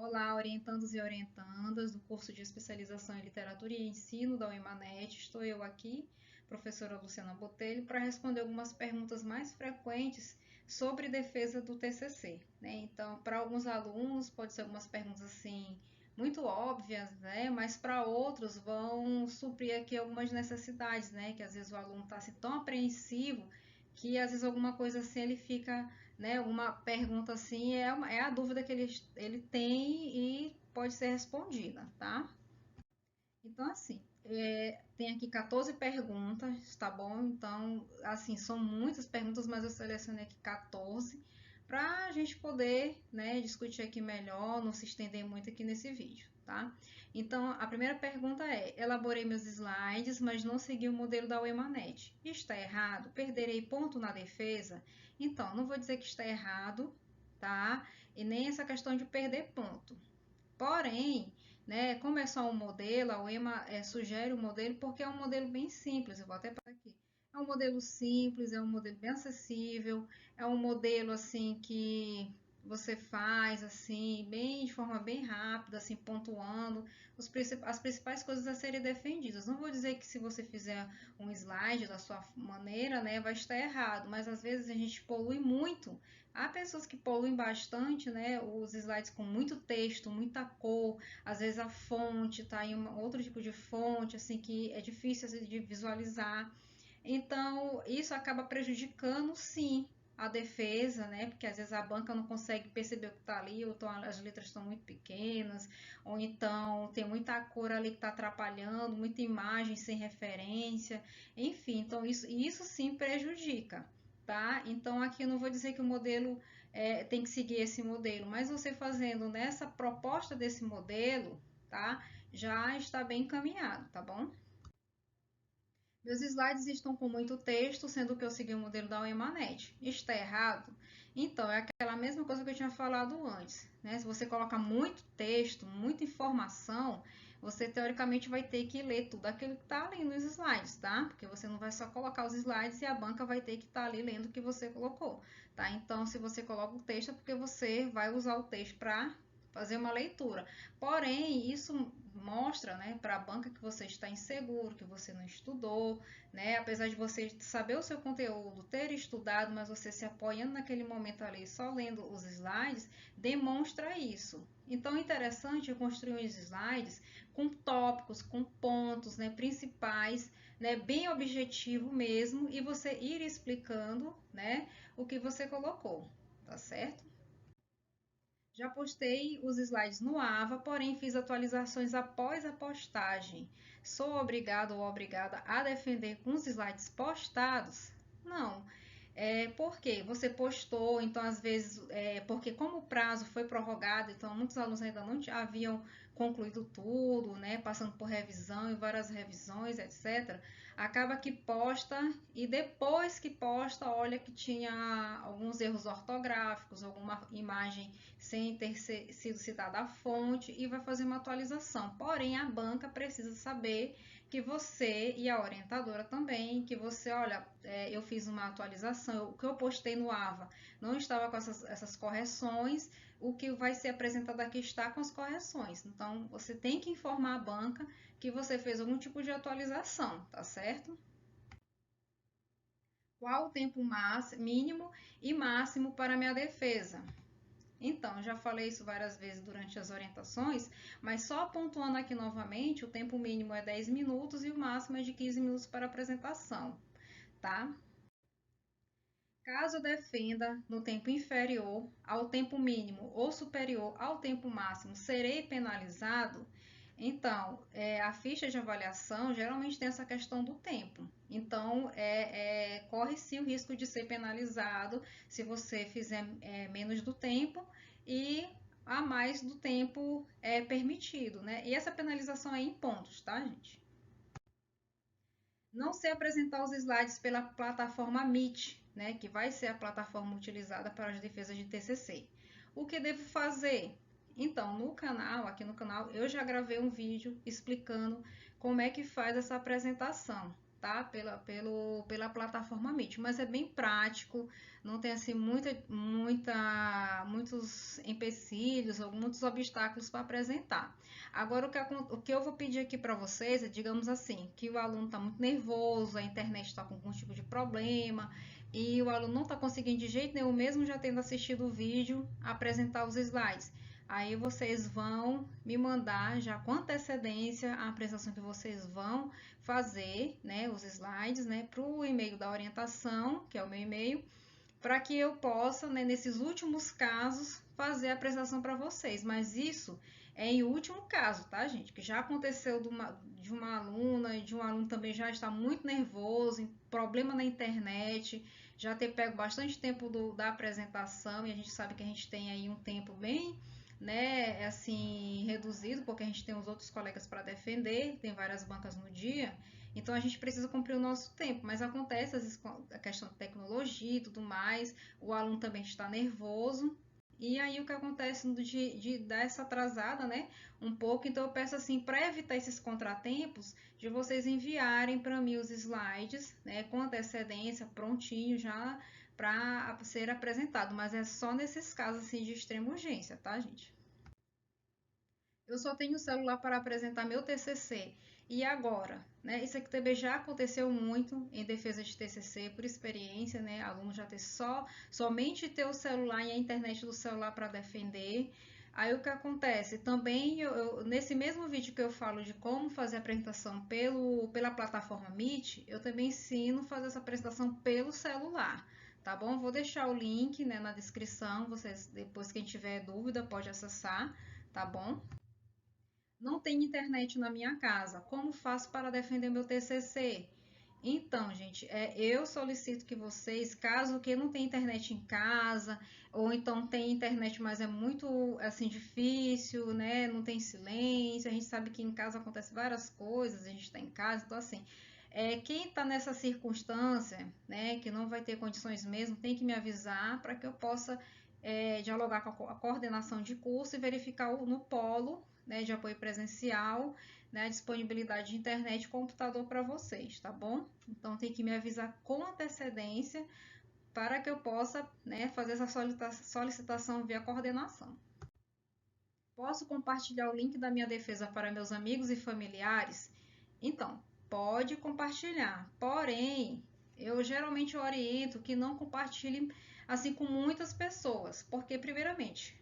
Olá, orientandos e orientandas do curso de especialização em literatura e ensino da UEMANET. Estou eu aqui, professora Luciana Botelho, para responder algumas perguntas mais frequentes sobre defesa do TCC, né? Então, para alguns alunos, pode ser algumas perguntas assim muito óbvias, né? Mas para outros vão suprir aqui algumas necessidades, né? Que às vezes o aluno está assim, tão apreensivo que às vezes alguma coisa assim ele fica, né, uma pergunta assim é a dúvida que ele tem e pode ser respondida, tá? Então, assim, tem aqui 14 perguntas, tá bom? Então, assim, são muitas perguntas, mas eu selecionei aqui 14 para a gente poder, né, discutir aqui melhor, não se estender muito aqui nesse vídeo, tá? Então, a primeira pergunta é: elaborei meus slides, mas não segui o modelo da UEMANET. Está errado? Perderei ponto na defesa? Então, não vou dizer que está errado, tá? E nem essa questão de perder ponto. Porém, né, como é só um modelo, a UEMA sugere o modelo porque é um modelo bem simples. Eu vou até passar aqui. É um modelo simples, é um modelo bem acessível, é um modelo assim que você faz assim, bem de forma bem rápida, assim, pontuando as principais coisas a serem defendidas. Não vou dizer que se você fizer um slide da sua maneira, né, vai estar errado, mas às vezes a gente polui muito. Há pessoas que poluem bastante, né, os slides com muito texto, muita cor, às vezes a fonte está em outro tipo de fonte, assim, que é difícil de visualizar. Então, isso acaba prejudicando, sim, a defesa, né? Porque às vezes a banca não consegue perceber o que está ali, ou então as letras estão muito pequenas, ou então tem muita cor ali que está atrapalhando, muita imagem sem referência, enfim, então isso sim prejudica, tá? Então aqui eu não vou dizer que o modelo tem que seguir esse modelo, mas você fazendo nessa proposta desse modelo, tá? Já está bem encaminhado, tá bom? Meus slides estão com muito texto, sendo que eu segui o modelo da UEMANET. Está errado? Então, é aquela mesma coisa que eu tinha falado antes, né? Se você coloca muito texto, muita informação, você teoricamente vai ter que ler tudo aquilo que está ali nos slides, tá? Porque você não vai só colocar os slides e a banca vai ter que estar ali lendo o que você colocou, tá? Então, se você coloca o texto, é porque você vai usar o texto para fazer uma leitura. Porém, isso mostra, né, para a banca que você está inseguro, que você não estudou, né? Apesar de você saber o seu conteúdo, ter estudado, mas você se apoiando naquele momento ali, só lendo os slides, demonstra isso. Então, é interessante construir os slides com tópicos, com pontos, né, principais, né, bem objetivo mesmo, e você ir explicando, né, o que você colocou, tá certo? Já postei os slides no AVA, porém fiz atualizações após a postagem. Sou obrigado ou obrigada a defender com os slides postados? Não. Porque você postou, então às vezes, porque como o prazo foi prorrogado, então muitos alunos ainda não haviam concluído tudo, né, passando por revisão e várias revisões, etc. Acaba que posta e depois que posta, olha que tinha alguns erros ortográficos, alguma imagem sem ter sido citada a fonte e vai fazer uma atualização. Porém, a banca precisa saber que você e a orientadora também, que você, olha, eu fiz uma atualização, o que eu postei no AVA não estava com essas correções, o que vai ser apresentado aqui está com as correções. Então, você tem que informar a banca que você fez algum tipo de atualização, tá certo? Qual o tempo mínimo e máximo para minha defesa? Então, já falei isso várias vezes durante as orientações, mas só pontuando aqui novamente, o tempo mínimo é 10 minutos e o máximo é de 15 minutos para apresentação, tá? Caso defenda no tempo inferior ao tempo mínimo ou superior ao tempo máximo, serei penalizado? Então, a ficha de avaliação geralmente tem essa questão do tempo. Então, corre sim o risco de ser penalizado se você fizer menos do tempo e a mais do tempo permitido, né? E essa penalização é em pontos, tá, gente? Não sei apresentar os slides pela plataforma Meet, né, que vai ser a plataforma utilizada para as defesas de TCC. O que devo fazer? Então, aqui no canal, eu já gravei um vídeo explicando como é que faz essa apresentação, tá? Pela plataforma Meet, mas é bem prático, não tem assim muitos empecilhos ou muitos obstáculos para apresentar. Agora, o que eu vou pedir aqui para vocês é, digamos assim, que o aluno está muito nervoso, a internet está com algum tipo de problema e o aluno não está conseguindo de jeito nenhum, mesmo já tendo assistido o vídeo, apresentar os slides. Aí vocês vão me mandar já com antecedência a apresentação que vocês vão fazer, né, os slides, né, para o e-mail da orientação, que é o meu e-mail, para que eu possa, né, nesses últimos casos, fazer a apresentação para vocês. Mas isso é em último caso, tá, gente? Que já aconteceu de uma aluna e de um aluno também já está muito nervoso, problema na internet, já ter pego bastante tempo da apresentação e a gente sabe que a gente tem aí um tempo bem, né, assim, reduzido, porque a gente tem os outros colegas para defender, tem várias bancas no dia, então a gente precisa cumprir o nosso tempo, mas acontece às vezes com a questão de tecnologia e tudo mais, o aluno também está nervoso, e aí o que acontece de dar essa atrasada, né, um pouco, então eu peço assim, para evitar esses contratempos, de vocês enviarem para mim os slides, né, com antecedência, prontinho já, para ser apresentado, mas é só nesses casos assim de extrema urgência, tá, gente? Eu só tenho o celular para apresentar meu TCC. E agora, né? Isso aqui também já aconteceu muito em defesa de TCC, por experiência, né? Aluno já ter somente ter o celular e a internet do celular para defender. Aí o que acontece? Também nesse mesmo vídeo que eu falo de como fazer a apresentação pela plataforma Meet, eu também ensino a fazer essa apresentação pelo celular. Tá bom? Vou deixar o link, né, na descrição. Vocês, depois, quem tiver dúvida, pode acessar, tá bom? Não tem internet na minha casa. Como faço para defender meu TCC? Então, gente, eu solicito que vocês, caso que não tenha internet em casa, ou então tem internet, mas é muito assim difícil, né? Não tem silêncio. A gente sabe que em casa acontece várias coisas, a gente está em casa, então assim, quem está nessa circunstância, né, que não vai ter condições mesmo, tem que me avisar para que eu possa dialogar com a coordenação de curso e verificar no polo, né, de apoio presencial, né, a disponibilidade de internet e computador para vocês, tá bom? Então tem que me avisar com antecedência para que eu possa, né, fazer essa solicitação via coordenação. Posso compartilhar o link da minha defesa para meus amigos e familiares? Então, pode compartilhar, porém, eu geralmente oriento que não compartilhe assim com muitas pessoas, porque primeiramente,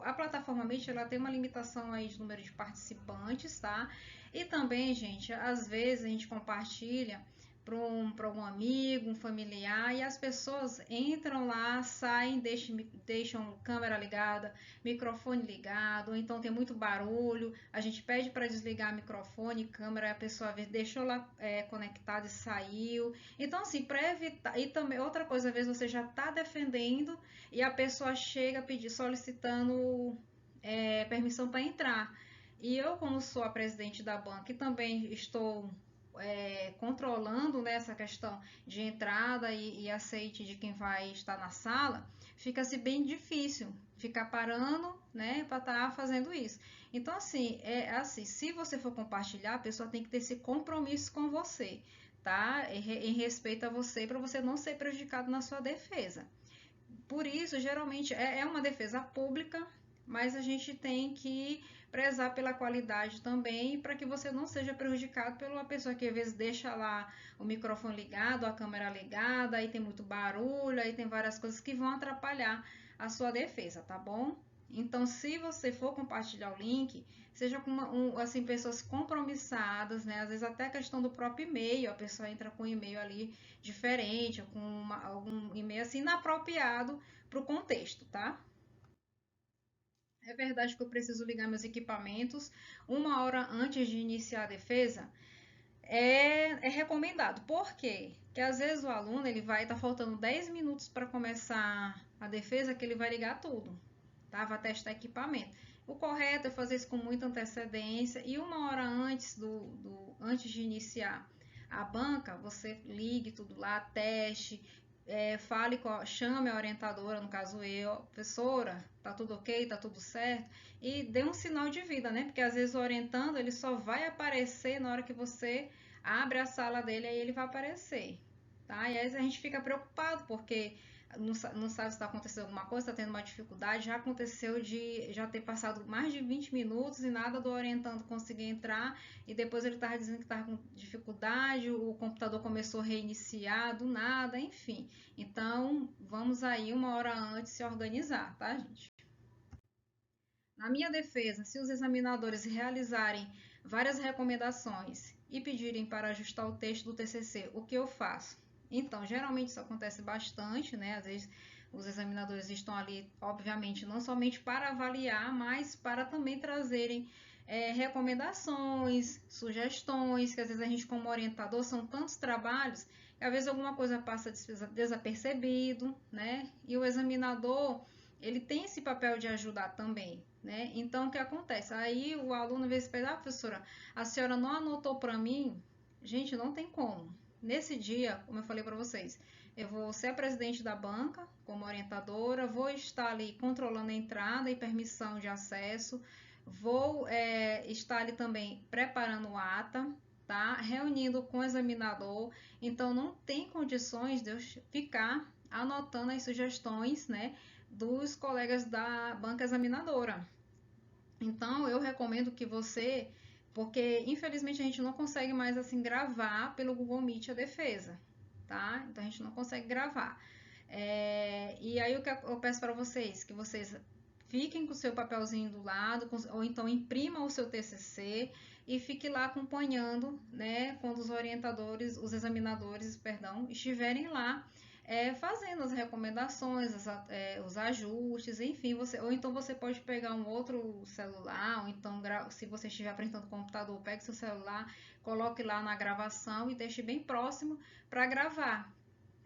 a plataforma Meet ela tem uma limitação aí de número de participantes, tá? E também, gente, às vezes a gente compartilha para um amigo, um familiar, e as pessoas entram lá, saem, deixam câmera ligada, microfone ligado, ou então tem muito barulho, a gente pede para desligar microfone e câmera, a pessoa deixou lá conectado e saiu. Então, assim, para evitar. E também, outra coisa, às vezes você já está defendendo e a pessoa chega solicitando permissão para entrar. E eu, como sou a presidente da banca e também estou controlando, né, essa questão de entrada e aceite de quem vai estar na sala, fica-se bem difícil ficar parando, né, para estar fazendo isso. Então, assim, se você for compartilhar, a pessoa tem que ter esse compromisso com você, tá? Em respeito a você, para você não ser prejudicado na sua defesa. Por isso, geralmente, é uma defesa pública, mas a gente tem que prezar pela qualidade também, para que você não seja prejudicado pela pessoa que às vezes deixa lá o microfone ligado, a câmera ligada, aí tem muito barulho, aí tem várias coisas que vão atrapalhar a sua defesa, tá bom? Então, se você for compartilhar o link, seja com assim, pessoas compromissadas, né? Às vezes até a questão do próprio e-mail, a pessoa entra com um e-mail ali diferente, ou com algum e-mail assim inapropriado para o contexto, tá? É verdade que eu preciso ligar meus equipamentos uma hora antes de iniciar a defesa? É recomendado. Por quê? Porque às vezes o aluno ele vai estar faltando 10 minutos para começar a defesa que ele vai ligar tudo, tá? Vai testar equipamento. O correto é fazer isso com muita antecedência e uma hora antes antes de iniciar a banca, você ligue tudo lá, teste, fale chame a orientadora, no caso eu, professora, tá tudo ok, tá tudo certo, e dê um sinal de vida, né? Porque às vezes o orientando ele só vai aparecer na hora que você abre a sala dele, aí ele vai aparecer, tá? E aí a gente fica preocupado, porque não sabe se está acontecendo alguma coisa, está tendo uma dificuldade. Já aconteceu de já ter passado mais de 20 minutos e nada do orientando conseguir entrar, e depois ele estava dizendo que estava com dificuldade, o computador começou a reiniciar do nada, enfim. Então, vamos aí uma hora antes se organizar, tá, gente? Na minha defesa, se os examinadores realizarem várias recomendações e pedirem para ajustar o texto do TCC, o que eu faço? Então, geralmente isso acontece bastante, né? Às vezes os examinadores estão ali, obviamente, não somente para avaliar, mas para também trazerem recomendações, sugestões, que às vezes a gente, como orientador, são tantos trabalhos que às vezes alguma coisa passa desapercebido, né? E o examinador, ele tem esse papel de ajudar também, né? Então, o que acontece? Aí o aluno vê se ah, professora, a senhora não anotou para mim? Gente, não tem como. Nesse dia, como eu falei para vocês, eu vou ser a presidente da banca como orientadora, vou estar ali controlando a entrada e permissão de acesso, vou estar ali também preparando o ata, tá? Reunindo com o examinador. Então, não tem condições de eu ficar anotando as sugestões, né, dos colegas da banca examinadora. Então, eu recomendo que você, porque infelizmente a gente não consegue mais assim gravar pelo Google Meet a defesa, tá? Então a gente não consegue gravar. E aí o que eu peço para vocês, que vocês fiquem com o seu papelzinho do lado, ou então imprima o seu TCC e fique lá acompanhando, né, quando os orientadores, os examinadores, perdão, estiverem lá fazendo as recomendações, os ajustes, enfim, ou então você pode pegar um outro celular, ou então se você estiver apresentando o computador, pegue seu celular, coloque lá na gravação e deixe bem próximo para gravar.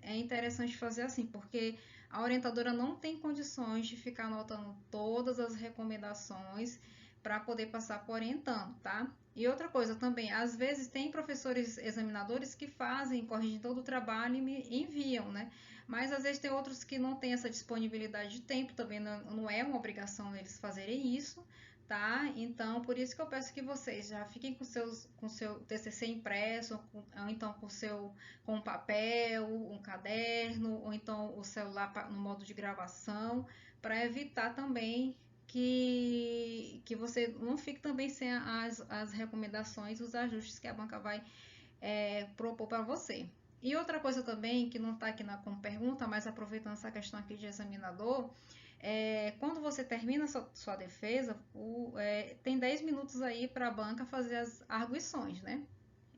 É interessante fazer assim, porque a orientadora não tem condições de ficar anotando todas as recomendações para poder passar por orientando, tá? E outra coisa também, às vezes tem professores examinadores que fazem, corrigem todo o trabalho e me enviam, né? Mas às vezes tem outros que não têm essa disponibilidade de tempo, também não é uma obrigação eles fazerem isso, tá? Então, por isso que eu peço que vocês já fiquem com seu TCC impresso, ou então com papel, um caderno, ou então o celular no modo de gravação, para evitar também que você não fique também sem as recomendações, os ajustes que a banca vai propor para você. E outra coisa também, que não está aqui como pergunta, mas aproveitando essa questão aqui de examinador, quando você termina sua defesa, tem 10 minutos aí para a banca fazer as arguições, né?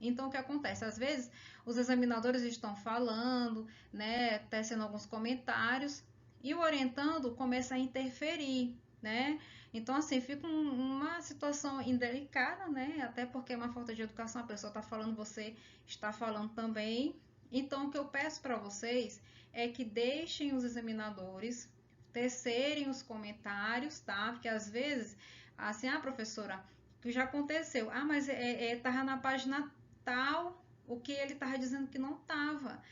Então, o que acontece? Às vezes, os examinadores estão falando, né, tecendo alguns comentários, e o orientando começa a interferir, né? Então, assim, fica uma situação indelicada, né? Até porque é uma falta de educação, a pessoa está falando, você está falando também. Então, o que eu peço para vocês é que deixem os examinadores tecerem os comentários, tá? Porque às vezes, assim, professora, que já aconteceu, mas tava na página tal, o que ele tava dizendo que não tava,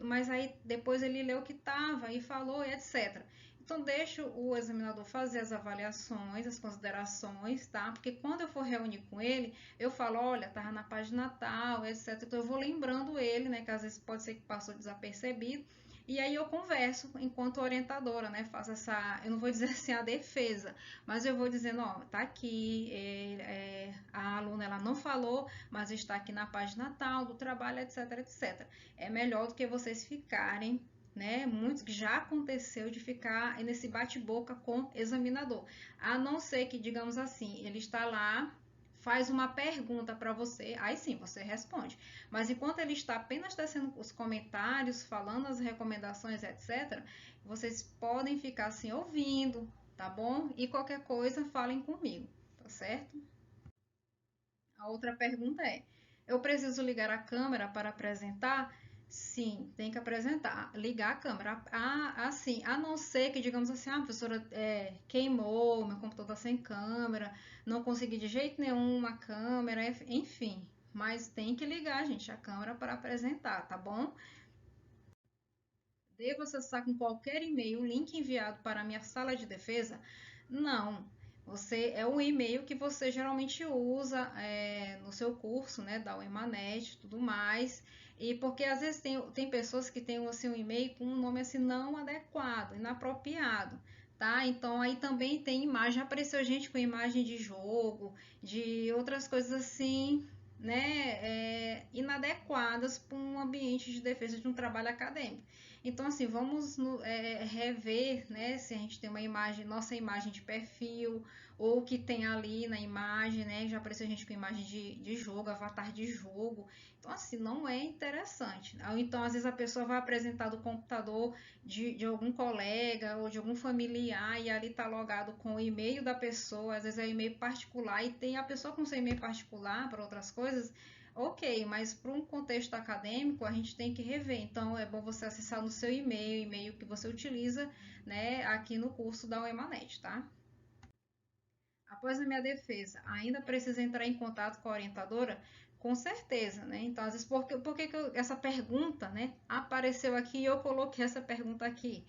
mas aí depois ele leu que tava e falou, e etc. Então, deixa o examinador fazer as avaliações, as considerações, tá? Porque quando eu for reunir com ele, eu falo, olha, tava na página tal, etc. Então, eu vou lembrando ele, né? Que às vezes pode ser que passou desapercebido. E aí eu converso enquanto orientadora, né? Faço eu não vou dizer assim a defesa, mas eu vou dizendo, ó, tá aqui, a aluna ela não falou, mas está aqui na página tal do trabalho, etc, etc. É melhor do que vocês ficarem, né? Muito que já aconteceu de ficar nesse bate-boca com examinador. A não ser que, digamos assim, ele está lá, faz uma pergunta para você, aí sim você responde. Mas enquanto ele está apenas tecendo os comentários, falando as recomendações, etc., vocês podem ficar assim ouvindo, tá bom? E qualquer coisa, falem comigo, tá certo? A outra pergunta é: eu preciso ligar a câmera para apresentar? Sim, tem que apresentar, ligar a câmera. Assim, a não ser que, digamos assim, a professora queimou, meu computador está sem câmera, não consegui de jeito nenhum uma câmera, enfim. Mas tem que ligar, gente, a câmera para apresentar, tá bom? Devo acessar com qualquer e-mail o link enviado para a minha sala de defesa? Não. Você é o e-mail que você geralmente usa no seu curso, né, da UEMANET e tudo mais. E porque às vezes tem pessoas que têm assim, um e-mail com um nome assim não adequado, inapropriado, tá? Então aí também tem imagem, já apareceu gente com imagem de jogo, de outras coisas assim, né, inadequadas para um ambiente de defesa de um trabalho acadêmico. Então, assim, vamos rever, né, se a gente tem uma imagem, nossa imagem de perfil, ou que tem ali na imagem, né, já apareceu gente com imagem de jogo, avatar de jogo. Então, assim, não é interessante. Ou então, às vezes, a pessoa vai apresentar do computador de algum colega ou de algum familiar e ali tá logado com o e-mail da pessoa, às vezes é o e-mail particular e tem a pessoa com seu e-mail particular para outras coisas. Ok, mas para um contexto acadêmico a gente tem que rever. Então é bom você acessar no seu e-mail, e-mail que você utiliza, né, aqui no curso da UEMANET, tá? Após a minha defesa, ainda precisa entrar em contato com a orientadora? Com certeza, né? Então, às vezes, por que essa pergunta, né, apareceu aqui e eu coloquei essa pergunta aqui?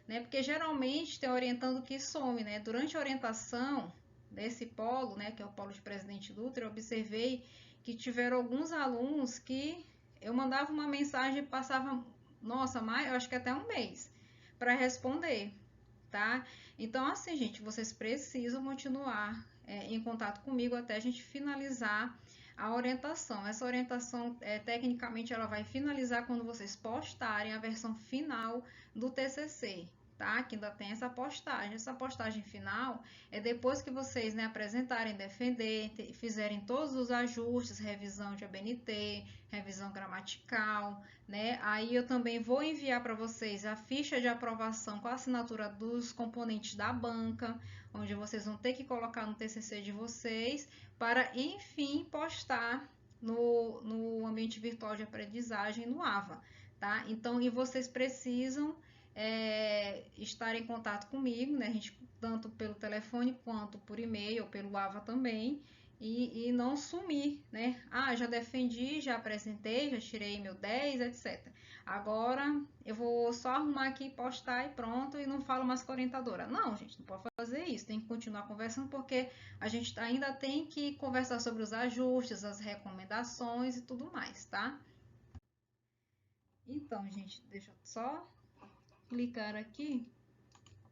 Né? Porque geralmente tem orientando que some, né? Durante a orientação desse polo, né, que é o polo de Presidente Dutra, eu observei que tiveram alguns alunos que eu mandava uma mensagem e passava, nossa, mais, eu acho que até um mês para responder, tá? Então, assim, gente, vocês precisam continuar em contato comigo até a gente finalizar a orientação. Essa orientação, tecnicamente, ela vai finalizar quando vocês postarem a versão final do TCC, tá? Que ainda tem essa postagem. Essa postagem final é depois que vocês, né, apresentarem, defender, fizerem todos os ajustes, revisão de ABNT, revisão gramatical, né? Aí eu também vou enviar para vocês a ficha de aprovação com a assinatura dos componentes da banca, onde vocês vão ter que colocar no TCC de vocês, para enfim postar no ambiente virtual de aprendizagem no AVA, tá? Então, e vocês precisam estar em contato comigo, né? A gente, tanto pelo telefone quanto por e-mail, ou pelo AVA também, e não sumir, né? Ah, já defendi, já apresentei, já tirei meu 10, etc. Agora eu vou só arrumar aqui, postar e pronto, e não falo mais com a orientadora. Não, gente, não pode fazer isso, tem que continuar conversando, porque a gente ainda tem que conversar sobre os ajustes, as recomendações e tudo mais, tá? Então, gente, deixa eu só clicar aqui,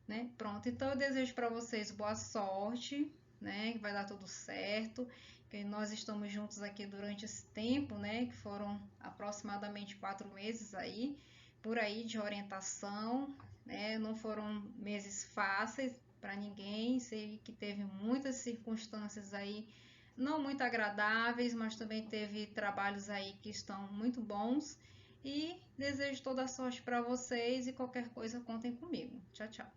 né? Pronto, então eu desejo para vocês boa sorte, né? Que vai dar tudo certo, que nós estamos juntos aqui durante esse tempo, né? Que foram aproximadamente 4 meses aí, por aí de orientação, né? Não foram meses fáceis para ninguém, sei que teve muitas circunstâncias aí não muito agradáveis, mas também teve trabalhos aí que estão muito bons. E desejo toda a sorte para vocês e qualquer coisa contem comigo. Tchau, tchau.